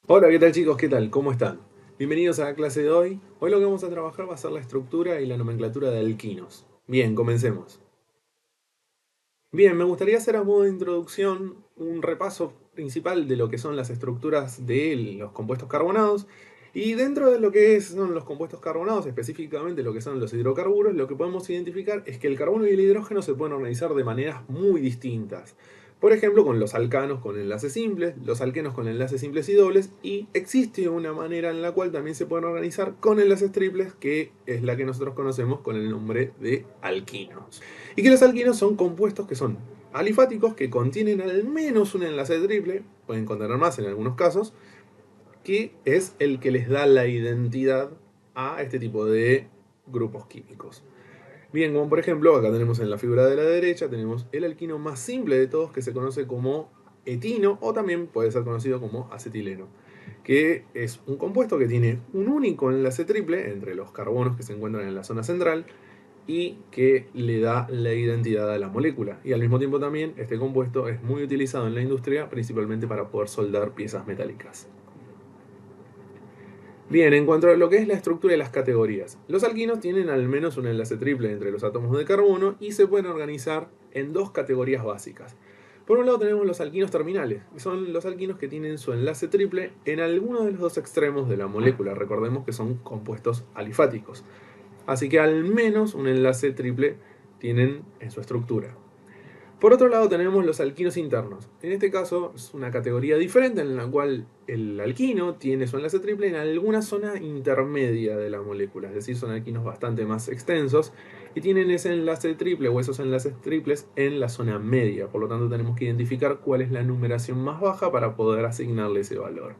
Hola, ¿qué tal chicos? ¿Qué tal? ¿Cómo están? Bienvenidos a la clase de hoy. Hoy lo que vamos a trabajar va a ser la estructura y la nomenclatura de alquinos. Bien, comencemos. Bien, me gustaría hacer a modo de introducción un repaso principal de lo que son las estructuras de los compuestos carbonados. Y dentro de lo que son los compuestos carbonados, específicamente lo que son los hidrocarburos, lo que podemos identificar es que el carbono y el hidrógeno se pueden organizar de maneras muy distintas. Por ejemplo, con los alcanos con enlaces simples, los alquenos con enlaces simples y dobles, y existe una manera en la cual también se pueden organizar con enlaces triples, que es la que nosotros conocemos con el nombre de alquinos. Y que los alquinos son compuestos que son alifáticos, que contienen al menos un enlace triple, pueden contener más en algunos casos, que es el que les da la identidad a este tipo de grupos químicos. Bien, como por ejemplo, acá tenemos en la figura de la derecha, tenemos el alquino más simple de todos, que se conoce como etino, o también puede ser conocido como acetileno, que es un compuesto que tiene un único enlace triple entre los carbonos que se encuentran en la zona central y que le da la identidad a la molécula. Y al mismo tiempo también este compuesto es muy utilizado en la industria, principalmente para poder soldar piezas metálicas. Bien, en cuanto a lo que es la estructura de las categorías, los alquinos tienen al menos un enlace triple entre los átomos de carbono y se pueden organizar en dos categorías básicas. Por un lado tenemos los alquinos terminales, que son los alquinos que tienen su enlace triple en alguno de los dos extremos de la molécula. Recordemos que son compuestos alifáticos. Así que al menos un enlace triple tienen en su estructura. Por otro lado tenemos los alquinos internos. En este caso es una categoría diferente en la cual el alquino tiene su enlace triple en alguna zona intermedia de la molécula, es decir, son alquinos bastante más extensos y tienen ese enlace triple o esos enlaces triples en la zona media. Por lo tanto tenemos que identificar cuál es la numeración más baja para poder asignarle ese valor.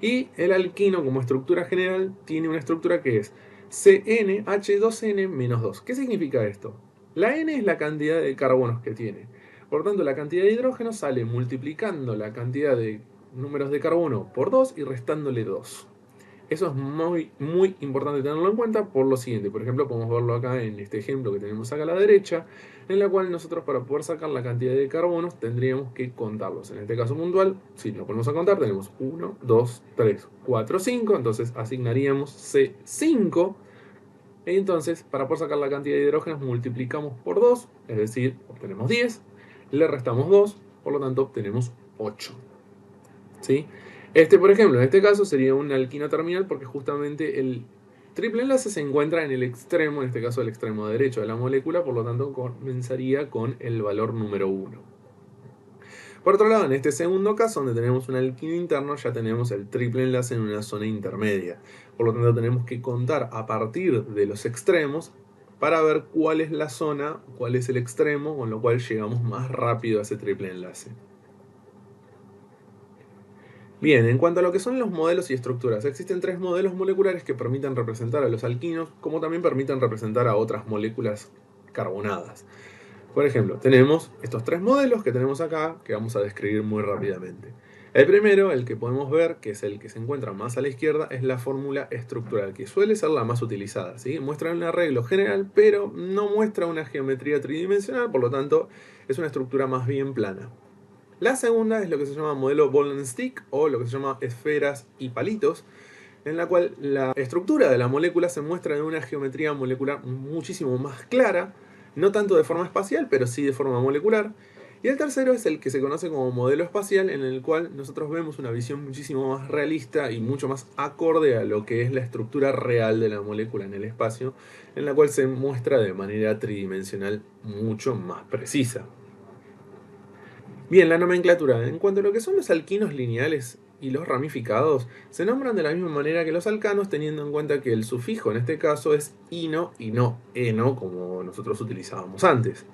Y el alquino como estructura general tiene una estructura que es CnH2n-2. ¿Qué significa esto? La n es la cantidad de carbonos que tiene. Por lo tanto, la cantidad de hidrógeno sale multiplicando la cantidad de números de carbono por 2 y restándole 2. Eso es muy, muy importante tenerlo en cuenta por lo siguiente. Por ejemplo, podemos verlo acá en este ejemplo que tenemos acá a la derecha, en la cual nosotros para poder sacar la cantidad de carbonos tendríamos que contarlos. En este caso puntual, si lo ponemos a contar, tenemos 1, 2, 3, 4, 5. Entonces asignaríamos C5. Entonces, para poder sacar la cantidad de hidrógenos, multiplicamos por 2, es decir, obtenemos 10. Le restamos 2, por lo tanto obtenemos 8. ¿Sí? Por ejemplo, en este caso sería un alquino terminal porque justamente el triple enlace se encuentra en el extremo, en este caso el extremo derecho de la molécula, por lo tanto comenzaría con el valor número 1. Por otro lado, en este segundo caso, donde tenemos un alquino interno, ya tenemos el triple enlace en una zona intermedia. Por lo tanto, tenemos que contar a partir de los extremos para ver cuál es la zona, cuál es el extremo, con lo cual llegamos más rápido a ese triple enlace. Bien, en cuanto a lo que son los modelos y estructuras, existen tres modelos moleculares que permiten representar a los alquinos, como también permiten representar a otras moléculas carbonadas. Por ejemplo, tenemos estos tres modelos que tenemos acá, que vamos a describir muy rápidamente. El primero, el que podemos ver, que es el que se encuentra más a la izquierda, es la fórmula estructural, que suele ser la más utilizada, ¿sí? Muestra un arreglo general, pero no muestra una geometría tridimensional, por lo tanto, es una estructura más bien plana. La segunda es lo que se llama modelo ball and stick, o lo que se llama esferas y palitos, en la cual la estructura de la molécula se muestra en una geometría molecular muchísimo más clara, no tanto de forma espacial, pero sí de forma molecular. Y el tercero es el que se conoce como modelo espacial, en el cual nosotros vemos una visión muchísimo más realista y mucho más acorde a lo que es la estructura real de la molécula en el espacio, en la cual se muestra de manera tridimensional mucho más precisa. Bien, la nomenclatura. En cuanto a lo que son los alquinos lineales y los ramificados, se nombran de la misma manera que los alcanos, teniendo en cuenta que el sufijo en este caso es ino y no eno, como nosotros utilizábamos antes.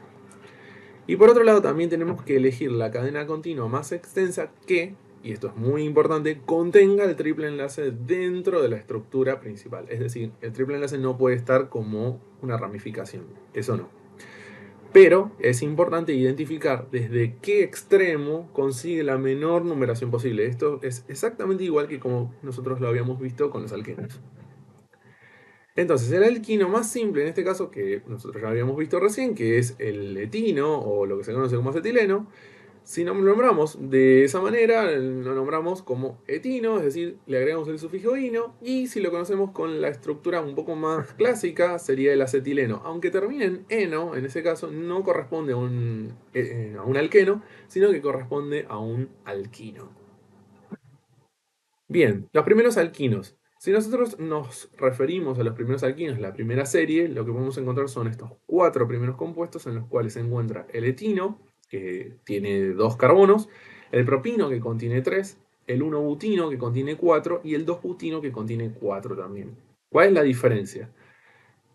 Y por otro lado, también tenemos que elegir la cadena continua más extensa que, y esto es muy importante, contenga el triple enlace dentro de la estructura principal. Es decir, el triple enlace no puede estar como una ramificación. Eso no. Pero es importante identificar desde qué extremo consigue la menor numeración posible. Esto es exactamente igual que como nosotros lo habíamos visto con los alquenos. Entonces, el alquino más simple en este caso, que nosotros ya habíamos visto recién, que es el etino o lo que se conoce como acetileno, Si lo nombramos de esa manera, lo nombramos como etino, es decir, le agregamos el sufijo ino, y si lo conocemos con la estructura un poco más clásica, sería el acetileno. Aunque termine en eno, en ese caso no corresponde a un alqueno, sino que corresponde a un alquino. Bien, los primeros alquinos. Si nosotros nos referimos a los primeros alquinos, la primera serie, lo que podemos encontrar son estos 4 primeros compuestos en los cuales se encuentra el etino, que tiene 2 carbonos, el propino, que contiene 3, el 1-butino, que contiene 4, y el 2-butino, que contiene 4 también. ¿Cuál es la diferencia?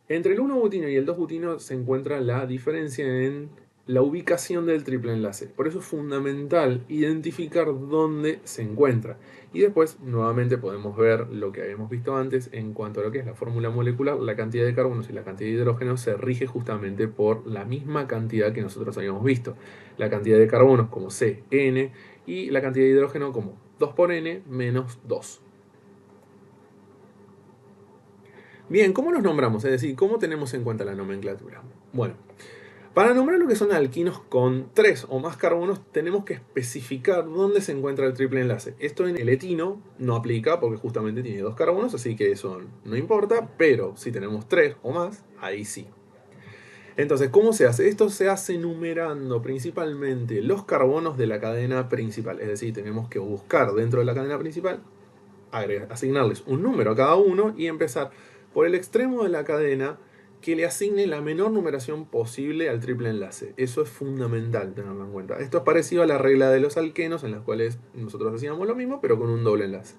Entre el 1-butino y el 2-butino se encuentra la diferencia en la ubicación del triple enlace. Por eso es fundamental identificar dónde se encuentra. Y después, nuevamente, podemos ver lo que habíamos visto antes en cuanto a lo que es la fórmula molecular. La cantidad de carbonos y la cantidad de hidrógenos se rige justamente por la misma cantidad que nosotros habíamos visto. La cantidad de carbonos como CN y la cantidad de hidrógeno como 2 por N menos 2. Bien, ¿cómo los nombramos? Es decir, ¿cómo tenemos en cuenta la nomenclatura? Bueno, para nombrar lo que son alquinos con 3 o más carbonos, tenemos que especificar dónde se encuentra el triple enlace. Esto en el etino no aplica porque justamente tiene 2 carbonos, así que eso no importa, pero si tenemos 3 o más, ahí sí. Entonces, ¿cómo se hace? Esto se hace numerando principalmente los carbonos de la cadena principal. Es decir, tenemos que buscar dentro de la cadena principal, asignarles un número a cada uno y empezar por el extremo de la cadena que le asigne la menor numeración posible al triple enlace. Eso es fundamental tenerlo en cuenta. Esto es parecido a la regla de los alquenos, en las cuales nosotros hacíamos lo mismo, pero con un doble enlace.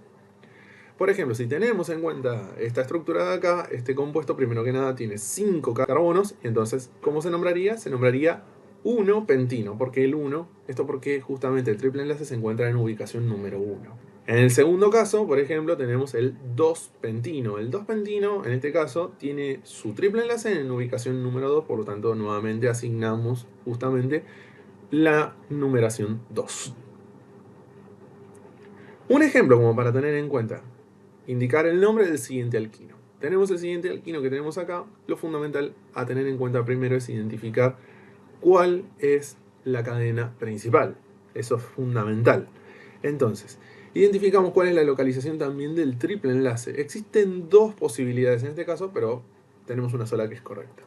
Por ejemplo, si tenemos en cuenta esta estructura de acá, este compuesto primero que nada tiene 5 carbonos, entonces, ¿cómo se nombraría? Se nombraría 1-pentino, porque el 1, esto porque justamente el triple enlace se encuentra en ubicación número 1. En el segundo caso, por ejemplo, tenemos el 2-pentino. El 2-pentino, en este caso, tiene su triple enlace en ubicación número 2, por lo tanto, nuevamente asignamos justamente la numeración 2. Un ejemplo como para tener en cuenta, indicar el nombre del siguiente alquino. Tenemos el siguiente alquino que tenemos acá. Lo fundamental a tener en cuenta primero es identificar cuál es la cadena principal. Eso es fundamental. Entonces, identificamos cuál es la localización también del triple enlace. Existen 2 posibilidades en este caso, pero tenemos una sola que es correcta.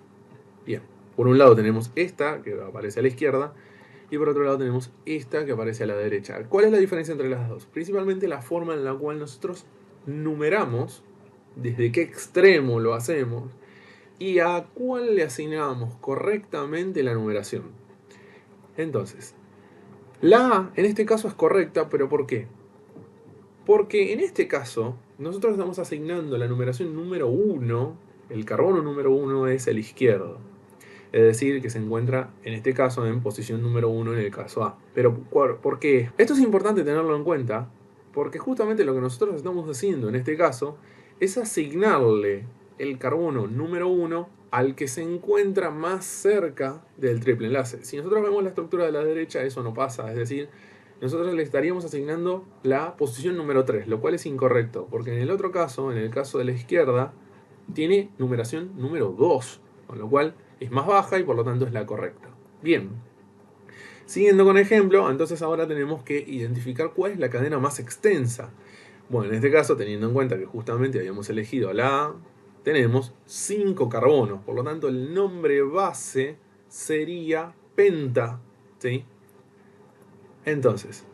Bien, por un lado tenemos esta que aparece a la izquierda y por otro lado tenemos esta que aparece a la derecha. ¿Cuál es la diferencia entre las dos? Principalmente la forma en la cual nosotros numeramos, desde qué extremo lo hacemos y a cuál le asignamos correctamente la numeración. Entonces, la A en este caso es correcta, pero ¿por qué? Porque en este caso nosotros estamos asignando la numeración número 1, el carbono número 1 es el izquierdo. Es decir, que se encuentra en este caso en posición número 1 en el caso A. Pero ¿por qué? Esto es importante tenerlo en cuenta porque justamente lo que nosotros estamos haciendo en este caso es asignarle el carbono número 1 al que se encuentra más cerca del triple enlace. Si nosotros vemos la estructura de la derecha, eso no pasa. Es decir, nosotros le estaríamos asignando la posición número 3, lo cual es incorrecto, porque en el otro caso, en el caso de la izquierda, tiene numeración número 2, con lo cual es más baja y por lo tanto es la correcta. Bien, siguiendo con el ejemplo, entonces ahora tenemos que identificar cuál es la cadena más extensa. Bueno, en este caso, teniendo en cuenta que justamente habíamos elegido la A, tenemos 5 carbonos, por lo tanto el nombre base sería penta, ¿sí? Entonces,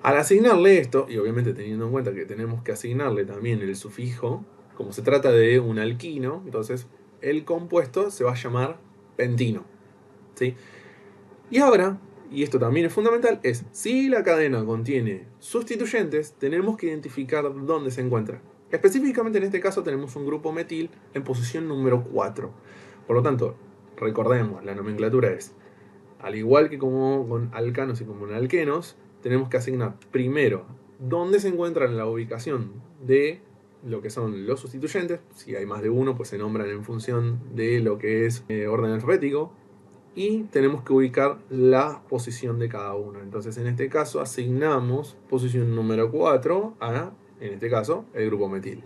al asignarle esto, y obviamente teniendo en cuenta que tenemos que asignarle también el sufijo, como se trata de un alquino, entonces el compuesto se va a llamar pentino, ¿sí? Y ahora, y esto también es fundamental, es si la cadena contiene sustituyentes, tenemos que identificar dónde se encuentra. Específicamente en este caso tenemos un grupo metil en posición número 4. Por lo tanto, recordemos, la nomenclatura es, al igual que como con alcanos y con alquenos, tenemos que asignar primero dónde se encuentran en la ubicación de lo que son los sustituyentes. Si hay más de uno, pues se nombran en función de lo que es orden alfabético. Y tenemos que ubicar la posición de cada uno. Entonces, en este caso, asignamos posición número 4 a, en este caso, el grupo metil.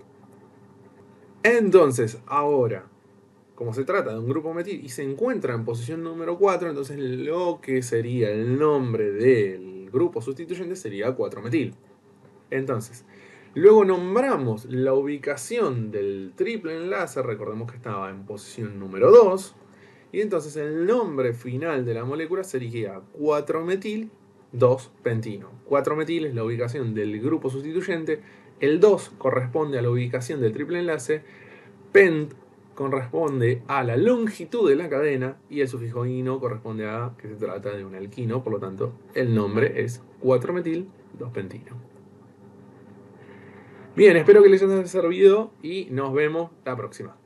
Entonces, ahora, como se trata de un grupo metil y se encuentra en posición número 4, entonces lo que sería el nombre del grupo sustituyente sería 4-metil. Entonces, luego nombramos la ubicación del triple enlace, recordemos que estaba en posición número 2, y entonces el nombre final de la molécula sería 4-metil 2-pentino. 4-metil es la ubicación del grupo sustituyente, el 2 corresponde a la ubicación del triple enlace, pent corresponde a la longitud de la cadena y el sufijo ino corresponde a que se trata de un alquino, por lo tanto el nombre es 4-metil 2-pentino. Bien, espero que les haya servido y nos vemos la próxima.